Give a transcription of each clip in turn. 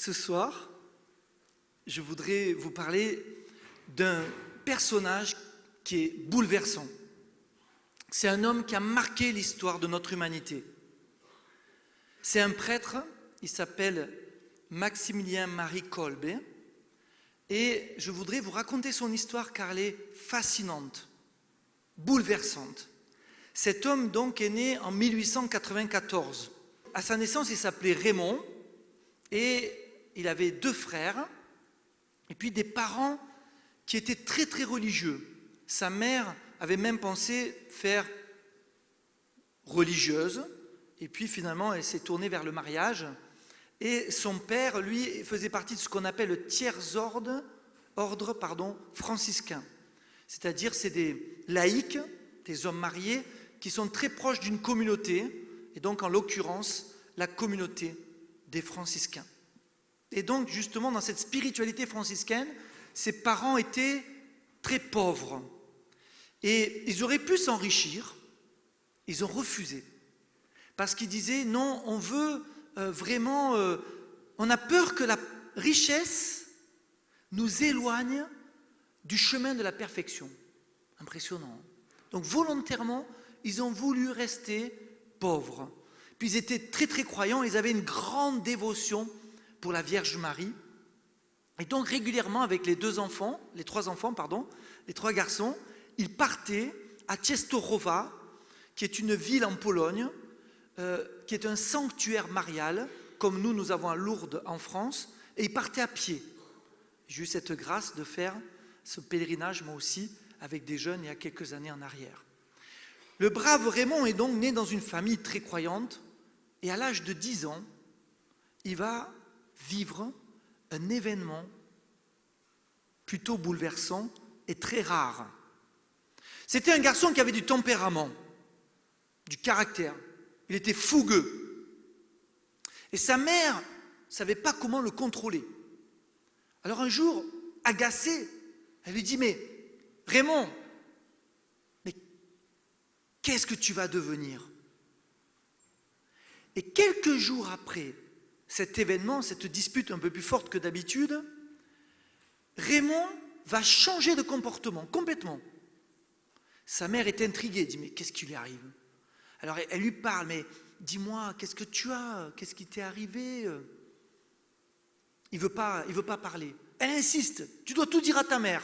ce soir, je voudrais vous parler d'un personnage qui est bouleversant. C'est un homme qui a marqué l'histoire de notre humanité. C'est un prêtre, il s'appelle Maximilien Marie Kolbe, et je voudrais vous raconter son histoire car elle est fascinante, bouleversante. Cet homme donc est né en 1894. À sa naissance, il s'appelait Raymond et il avait 2 frères et puis des parents qui étaient très très religieux. Sa mère avait même pensé faire religieuse et puis finalement elle s'est tournée vers le mariage. Et son père, lui, faisait partie de ce qu'on appelle le tiers-ordre franciscain. C'est-à-dire, c'est des laïcs, des hommes mariés, qui sont très proches d'une communauté, et donc en l'occurrence, la communauté des franciscains. Et donc, justement, dans cette spiritualité franciscaine, ses parents étaient très pauvres. Et ils auraient pu s'enrichir, ils ont refusé. Parce qu'ils disaient, non, on veut... on a peur que la richesse nous éloigne du chemin de la perfection. Impressionnant. Donc volontairement, ils ont voulu rester pauvres. Puis ils étaient très très croyants, ils avaient une grande dévotion pour la Vierge Marie. Et donc régulièrement avec les 3 garçons, ils partaient à Częstochowa, qui est une ville en Pologne, qui est un sanctuaire marial, comme nous avons à Lourdes en France, et ils partaient à pied. J'ai eu cette grâce de faire ce pèlerinage, moi aussi, avec des jeunes il y a quelques années en arrière. Le brave Raymond est donc né dans une famille très croyante, et à l'âge de 10 ans, il va vivre un événement plutôt bouleversant et très rare. C'était un garçon qui avait du tempérament, du caractère. Il était fougueux. Et sa mère ne savait pas comment le contrôler. Alors un jour, agacée, elle lui dit, mais Raymond, mais qu'est-ce que tu vas devenir? Et quelques jours après cet événement, cette dispute un peu plus forte que d'habitude, Raymond va changer de comportement complètement. Sa mère est intriguée, elle dit, mais qu'est-ce qui lui arrive? Alors elle lui parle, mais dis-moi, qu'est-ce que tu as? Qu'est-ce qui t'est arrivé? Il veut pas parler. Elle insiste, tu dois tout dire à ta mère.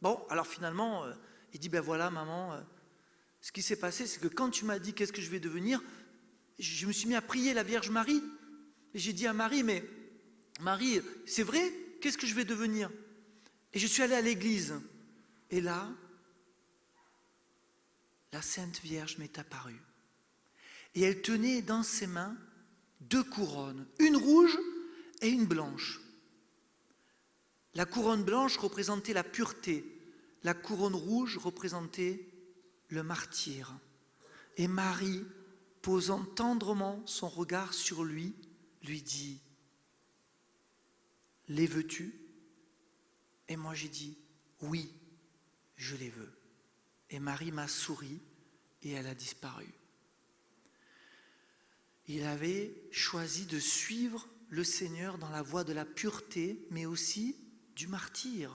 Bon, alors finalement, il dit, ben voilà maman, ce qui s'est passé, c'est que quand tu m'as dit qu'est-ce que je vais devenir, je me suis mis à prier la Vierge Marie. Et j'ai dit à Marie, mais Marie, c'est vrai, qu'est-ce que je vais devenir? Et je suis allé à l'église. Et là, la Sainte Vierge m'est apparue. Et elle tenait dans ses mains 2 couronnes, une rouge et une blanche. La couronne blanche représentait la pureté, la couronne rouge représentait le martyre. Et Marie, posant tendrement son regard sur lui, lui dit, « Les veux-tu » Et moi j'ai dit, « Oui, je les veux. » Et Marie m'a souri et elle a disparu. Il avait choisi de suivre le Seigneur dans la voie de la pureté, mais aussi du martyre.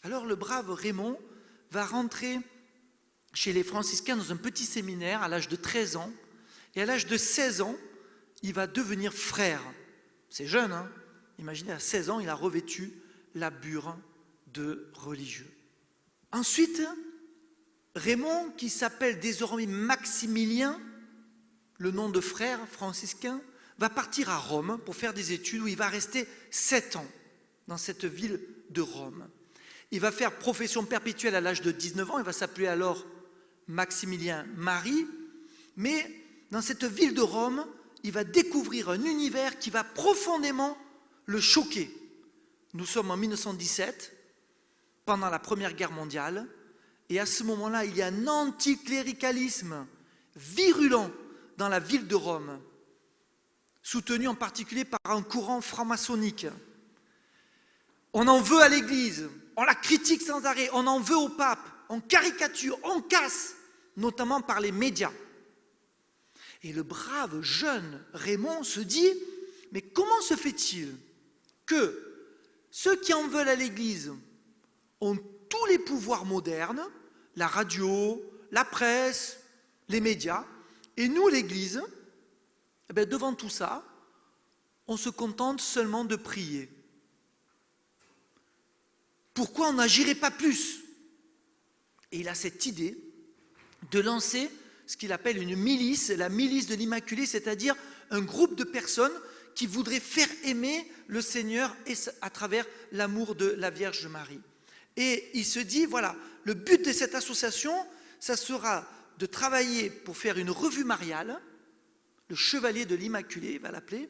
Alors le brave Raymond va rentrer chez les franciscains dans un petit séminaire à l'âge de 13 ans, et à l'âge de 16 ans, il va devenir frère. C'est jeune, hein? Imaginez, à 16 ans, il a revêtu l'habit de religieux. Ensuite, Raymond, qui s'appelle désormais Maximilien, le nom de frère franciscain, va partir à Rome pour faire des études où il va rester 7 ans dans cette ville de Rome. Il va faire profession perpétuelle à l'âge de 19 ans, il va s'appeler alors Maximilien Marie, mais dans cette ville de Rome, il va découvrir un univers qui va profondément le choquer. Nous sommes en 1917, pendant la Première Guerre mondiale, et à ce moment-là, il y a un anticléricalisme virulent dans la ville de Rome, soutenu en particulier par un courant franc-maçonnique. On en veut à l'Église, on la critique sans arrêt, on en veut au pape, on caricature, on casse, notamment par les médias. Et le brave jeune Raymond se dit, mais comment se fait-il que ceux qui en veulent à l'Église ont tous les pouvoirs modernes, la radio, la presse, les médias, et nous, l'Église, eh bien, devant tout ça, on se contente seulement de prier. Pourquoi on n'agirait pas plus? Et il a cette idée de lancer ce qu'il appelle une milice, la milice de l'Immaculée, c'est-à-dire un groupe de personnes qui voudraient faire aimer le Seigneur à travers l'amour de la Vierge Marie. Et il se dit, voilà, le but de cette association, ça sera de travailler pour faire une revue mariale, le Chevalier de l'Immaculée, il va l'appeler,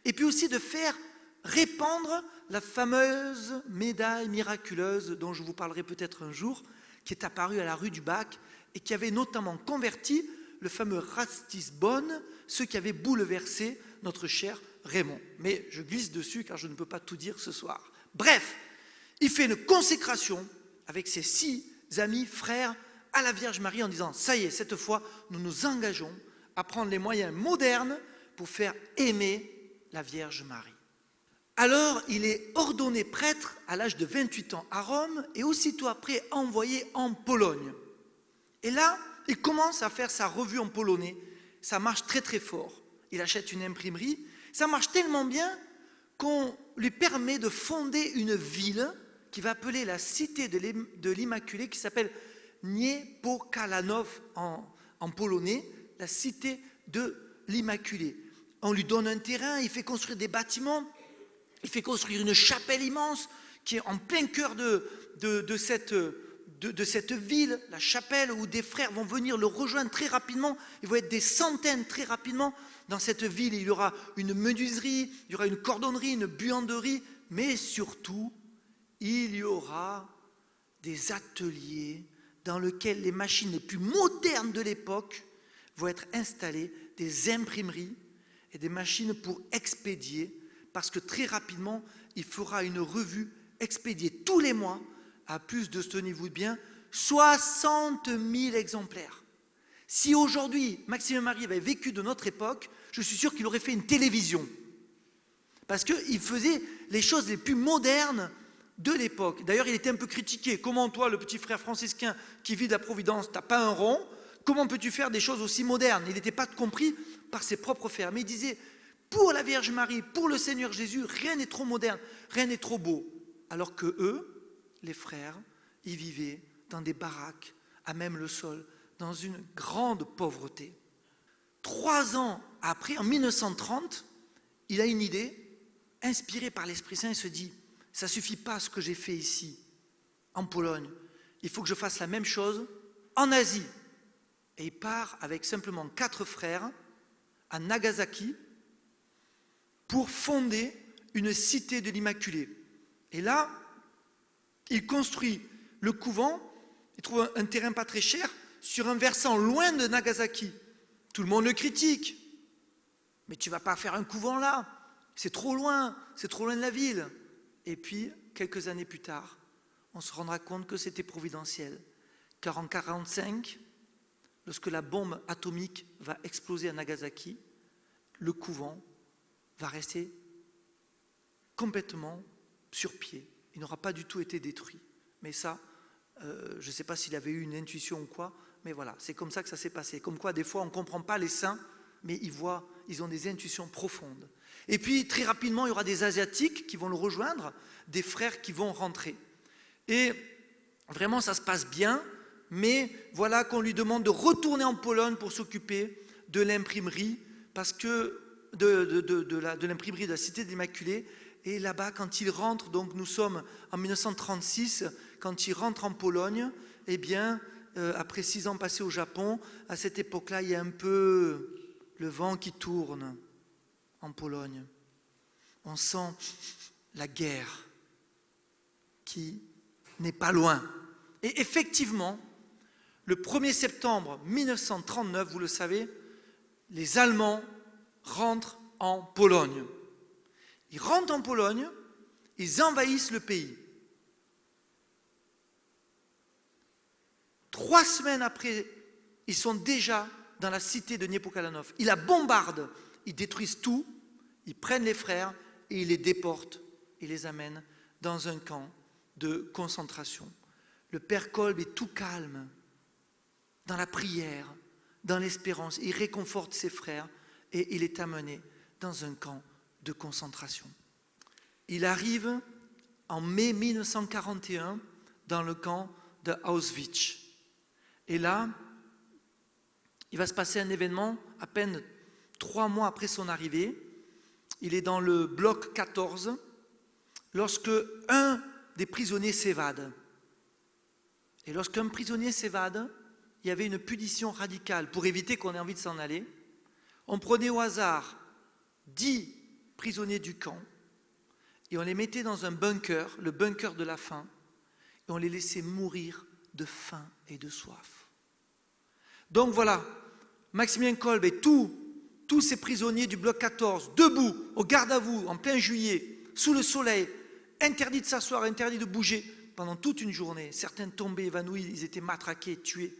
et puis aussi de faire répandre la fameuse médaille miraculeuse dont je vous parlerai peut-être un jour, qui est apparue à la rue du Bac et qui avait notamment converti le fameux Ratisbonne, ceux qui avaient bouleversé notre cher Raymond. Mais je glisse dessus car je ne peux pas tout dire ce soir. Bref, il fait une consécration avec ses 6 amis, frères, à la Vierge Marie en disant, ça y est, cette fois, nous nous engageons à prendre les moyens modernes pour faire aimer la Vierge Marie. Alors, il est ordonné prêtre à l'âge de 28 ans à Rome et aussitôt après envoyé en Pologne. Et là, il commence à faire sa revue en polonais. Ça marche très très fort. Il achète une imprimerie. Ça marche tellement bien qu'on lui permet de fonder une ville qui va appeler la cité de l'Immaculée, qui s'appelle Niepokalanów en polonais, la cité de l'Immaculée. On lui donne un terrain, il fait construire des bâtiments, il fait construire une chapelle immense qui est en plein cœur de cette ville, la chapelle où des frères vont venir le rejoindre très rapidement. Il va être des centaines très rapidement dans cette ville. Il y aura une menuiserie, il y aura une cordonnerie, une buanderie, mais surtout, il y aura des ateliers dans lesquels les machines les plus modernes de l'époque vont être installées, des imprimeries et des machines pour expédier, parce que très rapidement, il fera une revue expédiée tous les mois à plus de, tenez-vous bien, 60 000 exemplaires. Si aujourd'hui, Maxime Marie avait vécu de notre époque, je suis sûr qu'il aurait fait une télévision. Parce qu'il faisait les choses les plus modernes de l'époque. D'ailleurs, il était un peu critiqué. Comment toi, le petit frère franciscain qui vit de la Providence, t'as pas un rond? Comment peux-tu faire des choses aussi modernes? Il n'était pas compris par ses propres frères. Mais il disait, pour la Vierge Marie, pour le Seigneur Jésus, rien n'est trop moderne, rien n'est trop beau. Alors que eux, les frères, ils vivaient dans des baraques, à même le sol, dans une grande pauvreté. 3 ans après, en 1930, il a une idée, inspirée par l'Esprit Saint, il se dit, ça ne suffit pas ce que j'ai fait ici, en Pologne, il faut que je fasse la même chose en Asie. Et il part avec simplement 4 frères à Nagasaki pour fonder une cité de l'Immaculée. Et là, il construit le couvent, il trouve un terrain pas très cher, sur un versant loin de Nagasaki. Tout le monde le critique. Mais tu ne vas pas faire un couvent là, c'est trop loin de la ville. Et puis, quelques années plus tard, on se rendra compte que c'était providentiel. Car en 1945, lorsque la bombe atomique va exploser à Nagasaki, le couvent va rester complètement sur pied. Il n'aura pas du tout été détruit. Mais ça, je ne sais pas s'il avait eu une intuition ou quoi, mais voilà, c'est comme ça que ça s'est passé. Comme quoi, des fois, on ne comprend pas les saints, mais ils ont des intuitions profondes. Et puis, très rapidement, il y aura des Asiatiques qui vont le rejoindre, des frères qui vont rentrer. Et vraiment, ça se passe bien, mais voilà qu'on lui demande de retourner en Pologne pour s'occuper de l'imprimerie, parce que de l'imprimerie de la Cité de l'Immaculée. Et là-bas, quand il rentre, donc nous sommes en 1936, quand il rentre en Pologne, eh bien, après 6 ans passés au Japon, à cette époque-là, il y a un peu le vent qui tourne en Pologne. On sent la guerre qui n'est pas loin. Et effectivement, le 1er septembre 1939, vous le savez, les Allemands rentrent en Pologne. Ils rentrent en Pologne, ils envahissent le pays. 3 semaines après, ils sont déjà dans la cité de Niepokalanów. Ils la bombardent, ils détruisent tout, Ils prennent les frères et ils les déportent et les amènent dans un camp de concentration. Le père Kolbe est tout calme, dans la prière, dans l'espérance. Il réconforte ses frères et il est amené dans un camp de concentration. Il arrive en mai 1941 dans le camp de Auschwitz. Et là, il va se passer un événement à peine 3 mois après son arrivée. Il est dans le bloc 14 lorsque un des prisonniers s'évade. Et lorsqu'un prisonnier s'évade, il y avait une punition radicale pour éviter qu'on ait envie de s'en aller. On prenait au hasard 10 prisonniers du camp et on les mettait dans un bunker, le bunker de la faim, et on les laissait mourir de faim et de soif. Donc voilà, Maximilien Kolbe et tous ces prisonniers du bloc 14, debout, au garde à vous, en plein juillet, sous le soleil, interdits de s'asseoir, interdits de bouger, pendant toute une journée. Certains tombaient évanouis, ils étaient matraqués, tués.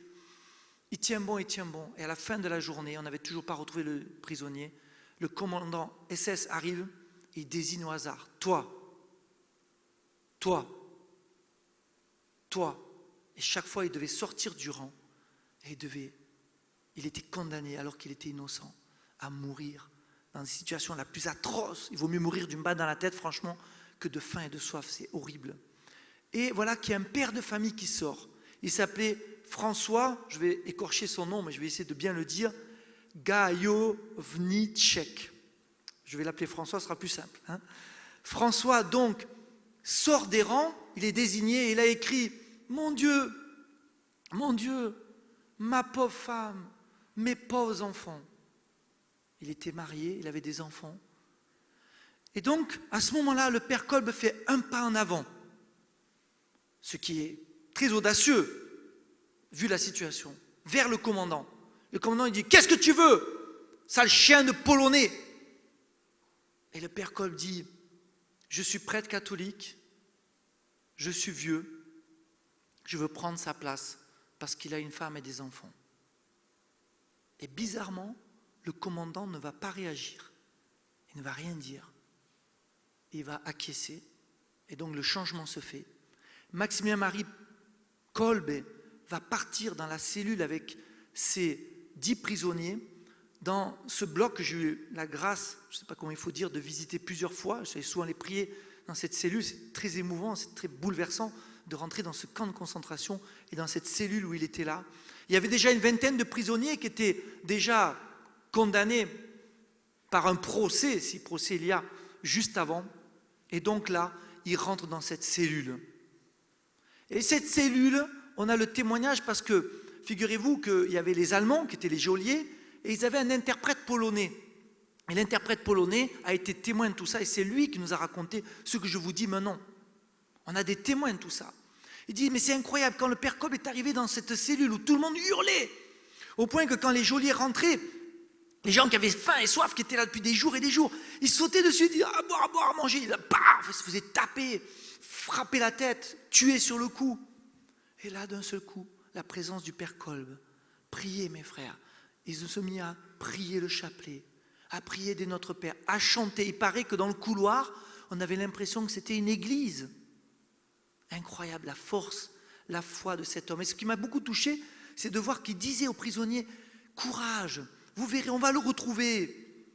Il tient bon, et à la fin de la journée, on n'avait toujours pas retrouvé le prisonnier. Le commandant SS arrive et il désigne au hasard, toi. Et chaque fois, il devait sortir du rang et il était condamné, alors qu'il était innocent, à mourir dans des situations la plus atroces. Il vaut mieux mourir d'une balle dans la tête, franchement, que de faim et de soif, c'est horrible. Et voilà qu'il y a un père de famille qui sort. Il s'appelait François, je vais écorcher son nom, mais je vais essayer de bien le dire, Gajowniczek. Je vais l'appeler François, ce sera plus simple. Hein. François, donc, sort des rangs, il est désigné, et il a écrit « Mon Dieu, ma pauvre femme, mes pauvres enfants. » Il était marié, il avait des enfants. Et donc, à ce moment-là, le père Kolbe fait un pas en avant, ce qui est très audacieux, vu la situation, vers le commandant. Le commandant, il dit « Qu'est-ce que tu veux, sale chien de Polonais ?» Et le père Kolbe dit « Je suis prêtre catholique, je suis vieux, je veux prendre sa place parce qu'il a une femme et des enfants. » Et bizarrement, le commandant ne va pas réagir, il ne va rien dire. Il va acquiescer, et donc le changement se fait. Maximilien-Marie Kolbe va partir dans la cellule avec ses 10 prisonniers, dans ce bloc que j'ai eu la grâce, je ne sais pas comment il faut dire, de visiter plusieurs fois. J'allais souvent les prier dans cette cellule, c'est très émouvant, c'est très bouleversant de rentrer dans ce camp de concentration et dans cette cellule où il était là. Il y avait déjà une vingtaine de prisonniers qui étaient déjà condamnés par un procès, si procès il y a, juste avant. Et donc là, il rentre dans cette cellule. Et cette cellule, on a le témoignage parce que, figurez-vous qu'il y avait les Allemands qui étaient les geôliers et ils avaient un interprète polonais. Et l'interprète polonais a été témoin de tout ça et c'est lui qui nous a raconté ce que je vous dis maintenant. On a des témoins de tout ça. Il dit, mais c'est incroyable, quand le père Kolbe est arrivé dans cette cellule où tout le monde hurlait, au point que quand les geôliers rentraient, les gens qui avaient faim et soif, qui étaient là depuis des jours et des jours, ils sautaient dessus, ils disaient « à boire, à manger », ils se faisaient taper, frapper la tête, tuer sur le coup. Et là, d'un seul coup, la présence du père Kolbe, priez mes frères, ils se sont mis à prier le chapelet, à prier des Notre Père, à chanter. Il paraît que dans le couloir, on avait l'impression que c'était une église. Incroyable, la force, la foi de cet homme. Et ce qui m'a beaucoup touché, c'est de voir qu'il disait aux prisonniers « Courage, vous verrez, on va le retrouver.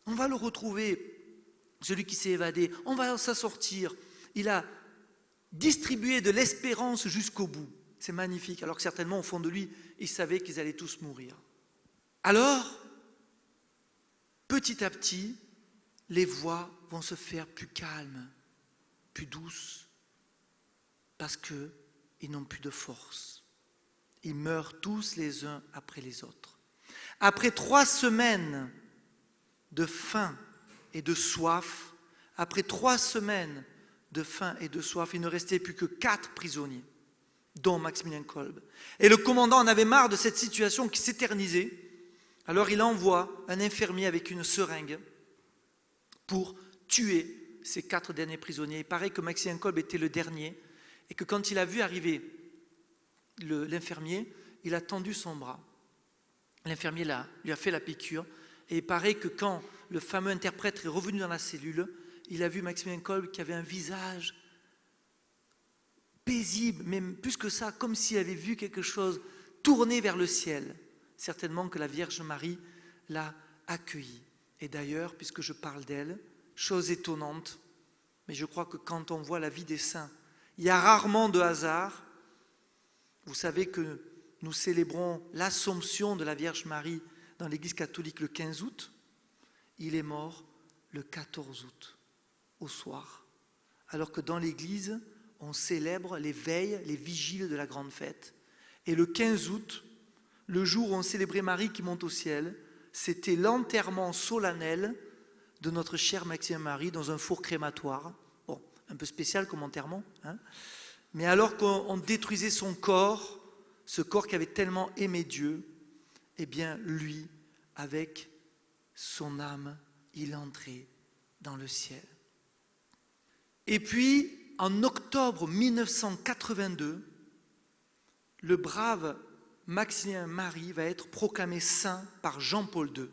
On va le retrouver, celui qui s'est évadé. On va s'en sortir. » Il a distribué de l'espérance jusqu'au bout. C'est magnifique, alors que certainement, au fond de lui, il savait qu'ils allaient tous mourir. Alors, petit à petit, les voix vont se faire plus calmes, plus douces, parce qu'ils n'ont plus de force. Ils meurent tous les uns après les autres. Après 3 semaines de faim et de soif, après 3 semaines de faim et de soif, il ne restait plus que 4 prisonniers, dont Maximilien Kolbe. Et le commandant en avait marre de cette situation qui s'éternisait. Alors il envoie un infirmier avec une seringue pour tuer ces 4 derniers prisonniers. Il paraît que Maximilien Kolbe était le dernier et que quand il a vu arriver l'infirmier, il a tendu son bras. L'infirmier lui a fait la piqûre Et il paraît que quand le fameux interprète est revenu dans la cellule, il a vu Maximilien Kolbe qui avait un visage paisible, même plus que ça, comme s'il avait vu quelque chose tourné vers le ciel. Certainement que la Vierge Marie l'a accueilli. Et d'ailleurs, puisque je parle d'elle, chose étonnante, mais je crois que quand on voit la vie des saints, il y a rarement de hasard. Vous savez que nous célébrons l'Assomption de la Vierge Marie dans l'Église catholique le 15 août. Il est mort le 14 août, au soir. Alors que dans l'Église, on célèbre les veilles, les vigiles de la grande fête. Et le 15 août, le jour où on célébrait Marie qui monte au ciel, c'était l'enterrement solennel de notre chère Maxime Marie dans un four crématoire. Bon, un peu spécial comme enterrement, hein. Mais alors qu'on détruisait son corps, ce corps qui avait tellement aimé Dieu, eh bien lui, avec son âme, il entrait dans le ciel. Et puis, en octobre 1982, le brave Maximilien Marie va être proclamé saint par Jean-Paul II.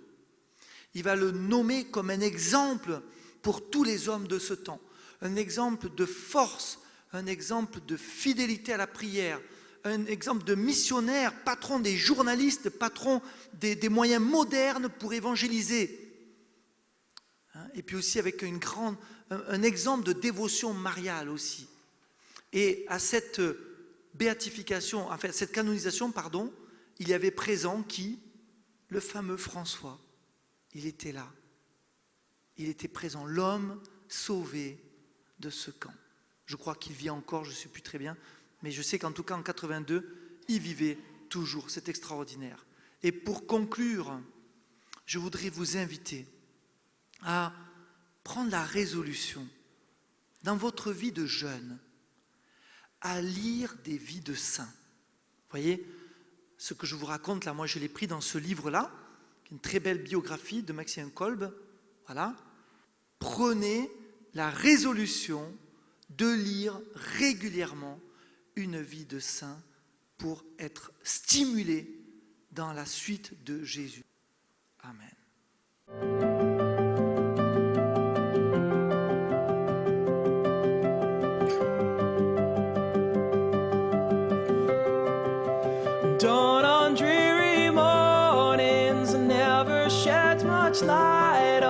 Il va le nommer comme un exemple pour tous les hommes de ce temps, un exemple de force, un exemple de fidélité à la prière, un exemple de missionnaire, patron des journalistes, patron des moyens modernes pour évangéliser. Et puis aussi avec un exemple de dévotion mariale aussi. Et à cette béatification, enfin cette canonisation, pardon, il y avait présent qui? Le fameux François. Il était là. Il était présent, l'homme sauvé de ce camp. Je crois qu'il vit encore, je ne sais plus très bien, mais je sais qu'en tout cas en 82, il vivait toujours. C'est extraordinaire. Et pour conclure, je voudrais vous inviter à prendre la résolution dans votre vie de jeune à lire des vies de saints. Vous voyez, ce que je vous raconte là, moi je l'ai pris dans ce livre-là, une très belle biographie de Maximilien Kolbe. Voilà. Prenez la résolution de lire régulièrement une vie de saint pour être stimulé dans la suite de Jésus. Amen. Dawn on dreary mornings never sheds much light